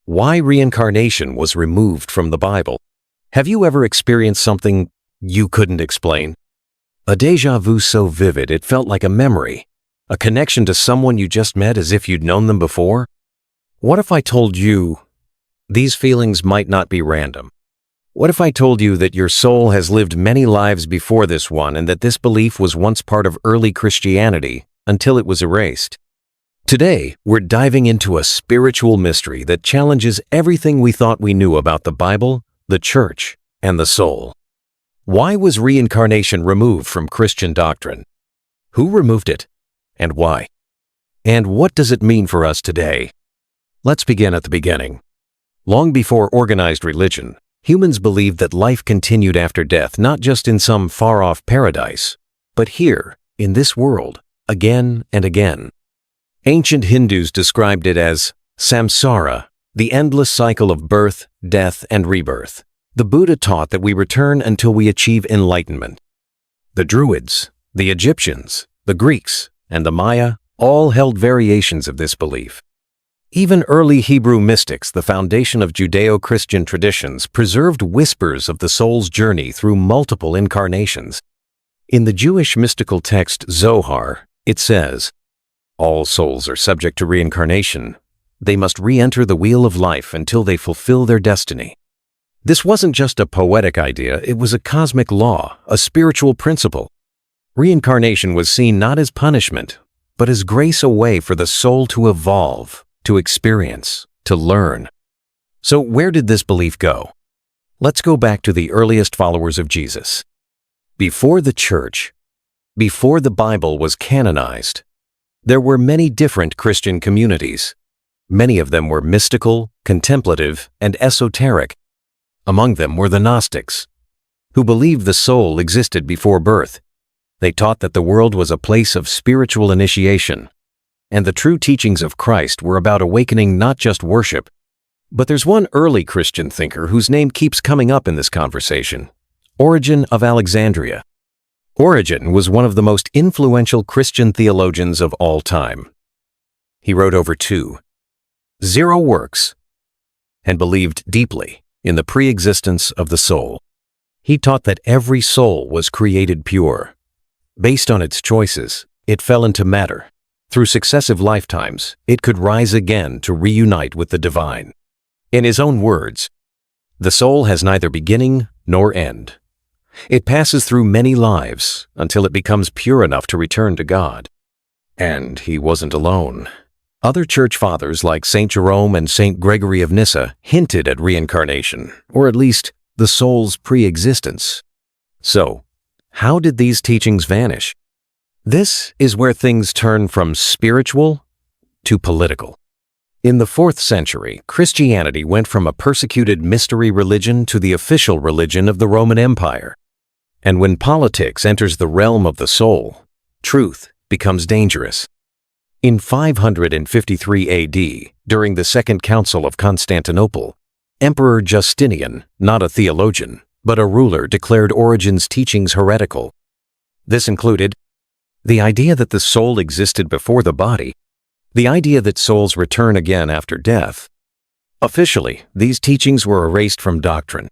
Why reincarnation was removed from the Bible. Have you ever experienced something you couldn't explain? A déjà vu so vivid it felt like a memory, a connection to someone you just met as if you'd known them before? What if I told you these feelings might not be random? What if I told you that your soul has lived many lives before this one and that this belief was once part of early Christianity until it was erased? Today, we're diving into a spiritual mystery that challenges everything we thought we knew about the Bible, the Church, and the soul. Why was reincarnation removed from Christian doctrine? Who removed it, and why? And what does it mean for us today? Let's begin at the beginning. Long before organized religion, humans believed that life continued after death, not just in some far-off paradise, but here, in this world, again and again. Ancient Hindus described it as samsara, the endless cycle of birth, death, and rebirth. The Buddha taught that we return until we achieve enlightenment. The Druids, the Egyptians, the Greeks, and the Maya all held variations of this belief. Even early Hebrew mystics, the foundation of Judeo-Christian traditions, preserved whispers of the soul's journey through multiple incarnations. In the Jewish mystical text Zohar, it says, "All souls are subject to reincarnation. They must re-enter the wheel of life until they fulfill their destiny." This wasn't just a poetic idea, it was a cosmic law, a spiritual principle. Reincarnation was seen not as punishment, but as grace, a way for the soul to evolve, to experience, to learn. So where did this belief go? Let's go back to the earliest followers of Jesus. Before the Church, before the Bible was canonized, there were many different Christian communities. Many of them were mystical, contemplative, and esoteric. Among them were the Gnostics, who believed the soul existed before birth. They taught that the world was a place of spiritual initiation, and the true teachings of Christ were about awakening, not just worship. But there's one early Christian thinker whose name keeps coming up in this conversation: Origen of Alexandria. Origen was one of the most influential Christian theologians of all time. He wrote over 2,000 works and believed deeply in the pre-existence of the soul. He taught that every soul was created pure. Based on its choices, it fell into matter. Through successive lifetimes, it could rise again to reunite with the divine. In his own words, "The soul has neither beginning nor end. It passes through many lives until it becomes pure enough to return to God." And he wasn't alone. Other church fathers like St. Jerome and St. Gregory of Nyssa hinted at reincarnation, or at least the soul's pre-existence. So, how did these teachings vanish? This is where things turn from spiritual to political. In the 4th century, Christianity went from a persecuted mystery religion to the official religion of the Roman Empire. And when politics enters the realm of the soul, truth becomes dangerous. In 553 AD, during the Second Council of Constantinople, Emperor Justinian, not a theologian, but a ruler, declared Origen's teachings heretical. This included the idea that the soul existed before the body, the idea that souls return again after death. Officially, these teachings were erased from doctrine.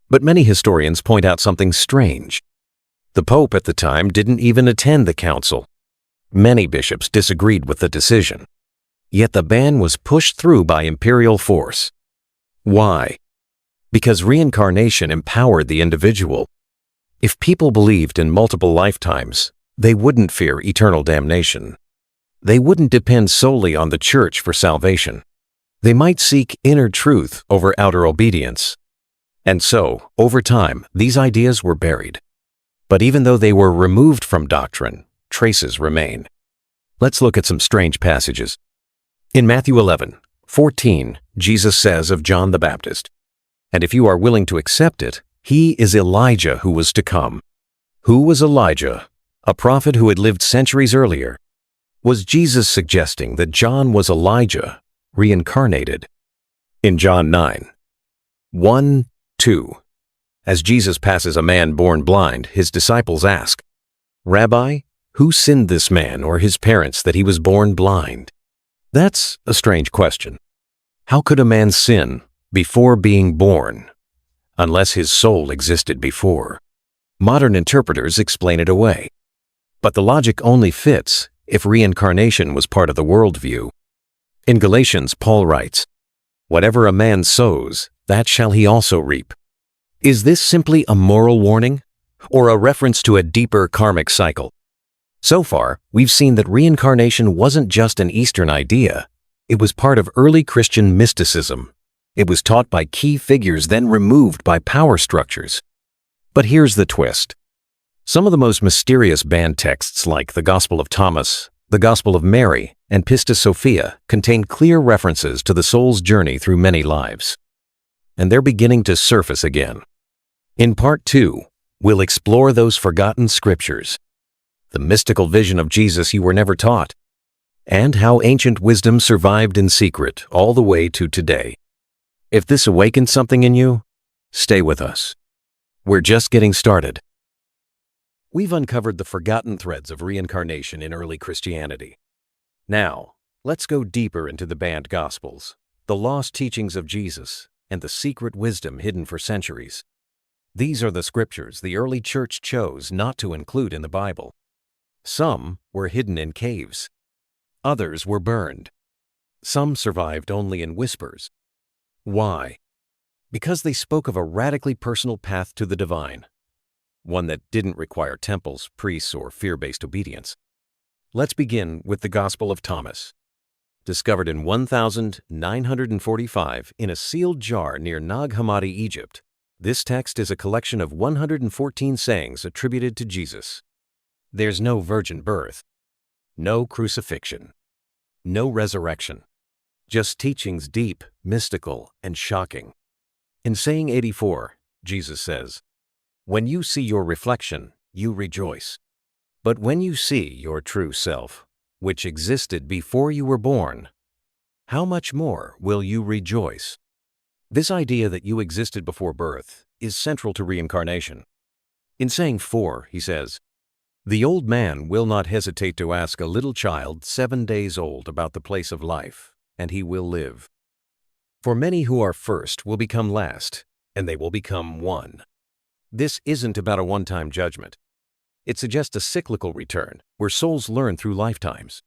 But many historians point out something strange. The Pope at the time didn't even attend the council. Many bishops disagreed with the decision. Yet the ban was pushed through by imperial force. Why? Because reincarnation empowered the individual. If people believed in multiple lifetimes, they wouldn't fear eternal damnation. They wouldn't depend solely on the Church for salvation. They might seek inner truth over outer obedience. And so, over time, these ideas were buried. But even though they were removed from doctrine, traces remain. Let's look at some strange passages. In Matthew 11:14, Jesus says of John the Baptist, "And if you are willing to accept it, he is Elijah who was to come." Who was Elijah? A prophet who had lived centuries earlier. Was Jesus suggesting that John was Elijah, reincarnated? In John 9:1-2, as Jesus passes a man born blind, his disciples ask, "Rabbi, who sinned this man or his parents that he was born blind?" That's a strange question. How could a man sin before being born, unless his soul existed before? Modern interpreters explain it away. But the logic only fits if reincarnation was part of the worldview. In Galatians, Paul writes, "Whatever a man sows, that shall he also reap." Is this simply a moral warning, or a reference to a deeper karmic cycle? So far, we've seen that reincarnation wasn't just an Eastern idea. It was part of early Christian mysticism. It was taught by key figures, then removed by power structures. But here's the twist. Some of the most mysterious banned texts, like the Gospel of Thomas, the Gospel of Mary, and Pistis Sophia, contain clear references to the soul's journey through many lives. And they're beginning to surface again. In Part 2, we'll explore those forgotten scriptures, the mystical vision of Jesus you were never taught, and how ancient wisdom survived in secret all the way to today. If this awakened something in you, stay with us. We're just getting started. We've uncovered the forgotten threads of reincarnation in early Christianity. Now, let's go deeper into the banned Gospels, the lost teachings of Jesus, and the secret wisdom hidden for centuries. These are the scriptures the early church chose not to include in the Bible. Some were hidden in caves. Others were burned. Some survived only in whispers. Why? Because they spoke of a radically personal path to the divine, one that didn't require temples, priests, or fear-based obedience. Let's begin with the Gospel of Thomas. Discovered in 1945 in a sealed jar near Nag Hammadi, Egypt, this text is a collection of 114 sayings attributed to Jesus. There's no virgin birth, no crucifixion, no resurrection, just teachings deep, mystical, and shocking. In saying 84, Jesus says, "When you see your reflection, you rejoice. But when you see your true self, which existed before you were born, how much more will you rejoice?" This idea that you existed before birth is central to reincarnation. In saying 4, he says, "The old man will not hesitate to ask a little child 7 days old about the place of life, and he will live. For many who are first will become last, and they will become one." This isn't about a one-time judgment. It suggests a cyclical return, where souls learn through lifetimes.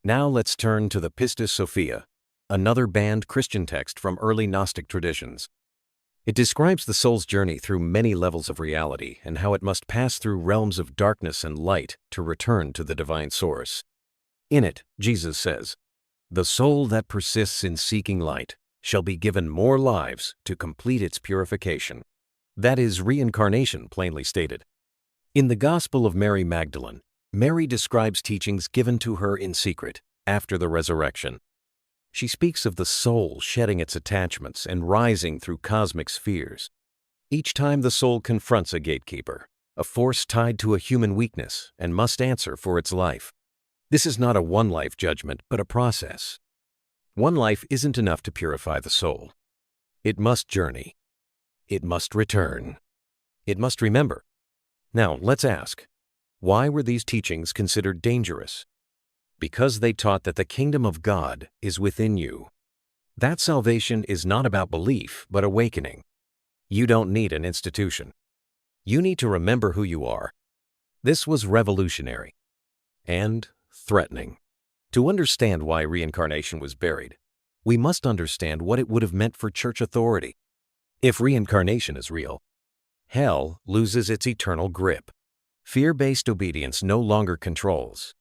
Now let's turn to the Pistis Sophia, another banned Christian text from early Gnostic traditions. It describes the soul's journey through many levels of reality and how it must pass through realms of darkness and light to return to the divine source. In it, Jesus says, "The soul that persists in seeking light shall be given more lives to complete its purification." That is reincarnation, plainly stated. In the Gospel of Mary Magdalene, Mary describes teachings given to her in secret after the resurrection. She speaks of the soul shedding its attachments and rising through cosmic spheres. Each time the soul confronts a gatekeeper, a force tied to a human weakness, and must answer for its life. This is not a one-life judgment, but a process. One life isn't enough to purify the soul. It must journey. It must return. It must remember. Now, let's ask, why were these teachings considered dangerous? Because they taught that the kingdom of God is within you. That salvation is not about belief, but awakening. You don't need an institution. You need to remember who you are. This was revolutionary and threatening. To understand why reincarnation was buried, we must understand what it would have meant for church authority. If reincarnation is real, hell loses its eternal grip. Fear-based obedience no longer controls.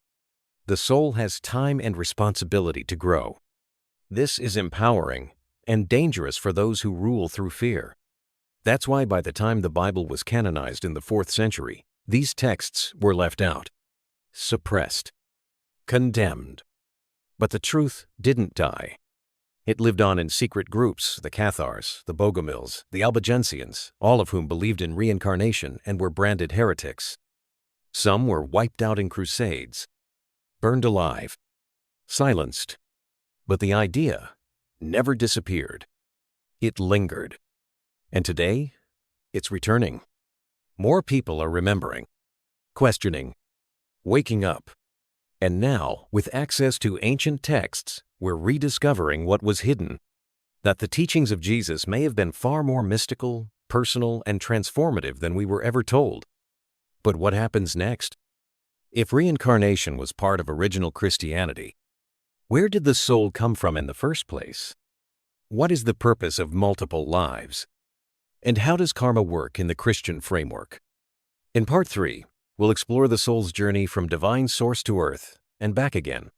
The soul has time and responsibility to grow. This is empowering and dangerous for those who rule through fear. That's why by the time the Bible was canonized in the 4th century, these texts were left out, suppressed, condemned. But the truth didn't die. It lived on in secret groups, the Cathars, the Bogomils, the Albigensians, all of whom believed in reincarnation and were branded heretics. Some were wiped out in crusades, burned alive, silenced. But the idea never disappeared. It lingered. And today, it's returning. More people are remembering, questioning, waking up. And now, with access to ancient texts, we're rediscovering what was hidden. That the teachings of Jesus may have been far more mystical, personal, and transformative than we were ever told. But what happens next? If reincarnation was part of original Christianity, where did the soul come from in the first place? What is the purpose of multiple lives? And how does karma work in the Christian framework? In Part 3, we'll explore the soul's journey from divine source to earth and back again,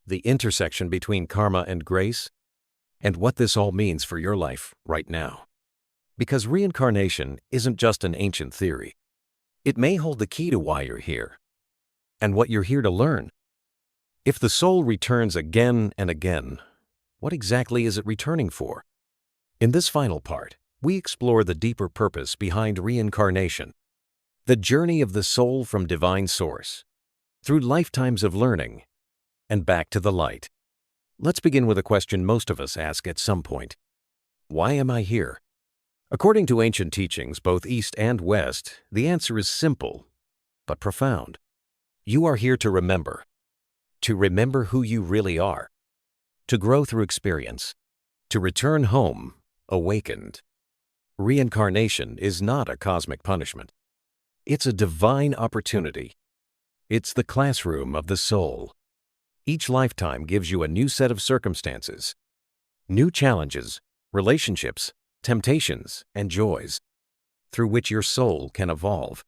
the intersection between karma and grace, and what this all means for your life right now. Because reincarnation isn't just an ancient theory. It may hold the key to why you're here and what you're here to learn. If the soul returns again and again, what exactly is it returning for? In this final part, we explore the deeper purpose behind reincarnation, the journey of the soul from divine source, through lifetimes of learning, and back to the light. Let's begin with a question most of us ask at some point. Why am I here? According to ancient teachings, both East and West, the answer is simple, but profound. You are here to remember who you really are, to grow through experience, to return home awakened. Reincarnation is not a cosmic punishment. It's a divine opportunity. It's the classroom of the soul. Each lifetime gives you a new set of circumstances, new challenges, relationships, temptations, and joys, through which your soul can evolve.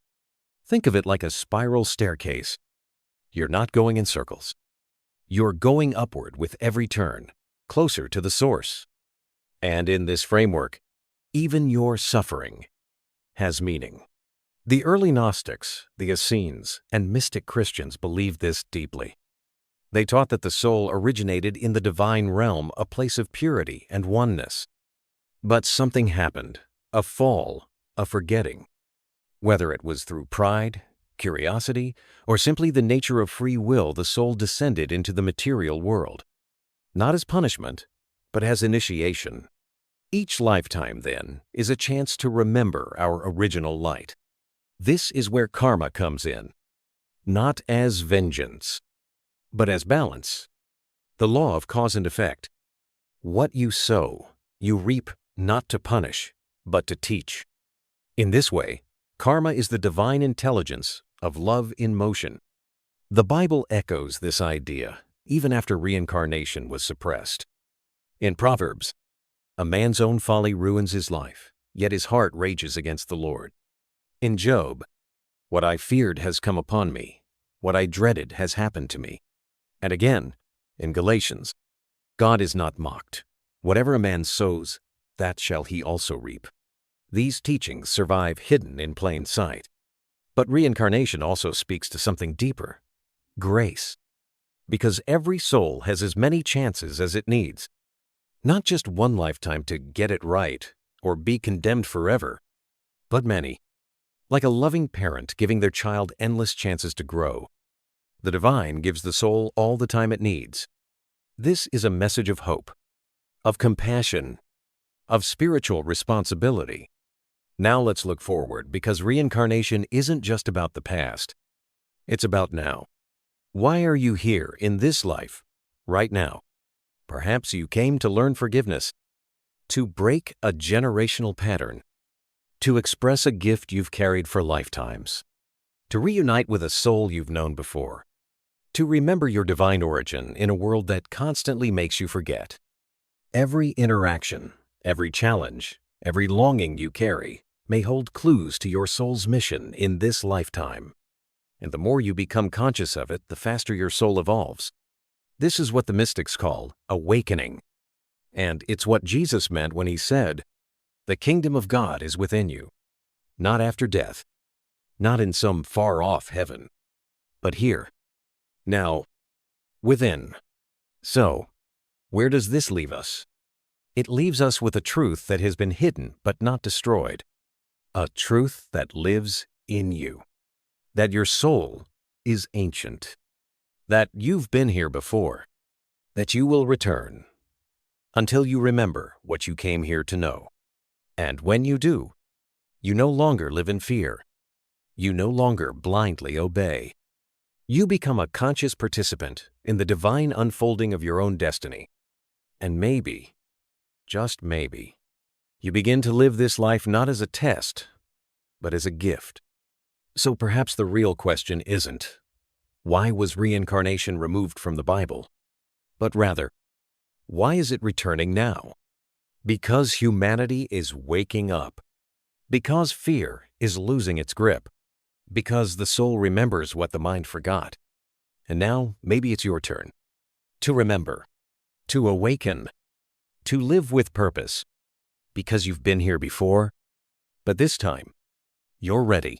Think of it like a spiral staircase. You're not going in circles. You're going upward with every turn, closer to the source. And in this framework, even your suffering has meaning. The early Gnostics, the Essenes, and mystic Christians believed this deeply. They taught that the soul originated in the divine realm, a place of purity and oneness. But something happened, a fall, a forgetting. Whether it was through pride, curiosity, or simply the nature of free will, the soul descended into the material world. Not as punishment, but as initiation. Each lifetime, then, is a chance to remember our original light. This is where karma comes in, not as vengeance, but as balance. The law of cause and effect. What you sow, you reap, not to punish, but to teach. In this way, karma is the divine intelligence of love in motion. The Bible echoes this idea, even after reincarnation was suppressed. In Proverbs, a man's own folly ruins his life, yet his heart rages against the Lord. In Job, what I feared has come upon me, what I dreaded has happened to me. And again, in Galatians, God is not mocked. Whatever a man sows, that shall he also reap. These teachings survive hidden in plain sight. But reincarnation also speaks to something deeper, grace. Because every soul has as many chances as it needs. Not just one lifetime to get it right or be condemned forever, but many. Like a loving parent giving their child endless chances to grow, the divine gives the soul all the time it needs. This is a message of hope, of compassion, of spiritual responsibility. Now let's look forward, because reincarnation isn't just about the past. It's about now. Why are you here in this life, right now? Perhaps you came to learn forgiveness, to break a generational pattern, to express a gift you've carried for lifetimes, to reunite with a soul you've known before, to remember your divine origin in a world that constantly makes you forget. Every interaction, every challenge, every longing you carry may hold clues to your soul's mission in this lifetime. And the more you become conscious of it, the faster your soul evolves. This is what the mystics call awakening. And it's what Jesus meant when he said, "The kingdom of God is within you, not after death, not in some far-off heaven, but here, now, within." So, where does this leave us? It leaves us with a truth that has been hidden but not destroyed. A truth that lives in you. That your soul is ancient. That you've been here before. That you will return. Until you remember what you came here to know. And when you do, you no longer live in fear. You no longer blindly obey. You become a conscious participant in the divine unfolding of your own destiny. And maybe, just maybe, you begin to live this life not as a test, but as a gift. So perhaps the real question isn't, why was reincarnation removed from the Bible? But rather, why is it returning now? Because humanity is waking up. Because fear is losing its grip. Because the soul remembers what the mind forgot. And now, maybe it's your turn. To remember. To awaken. To live with purpose. Because you've been here before, but this time, you're ready.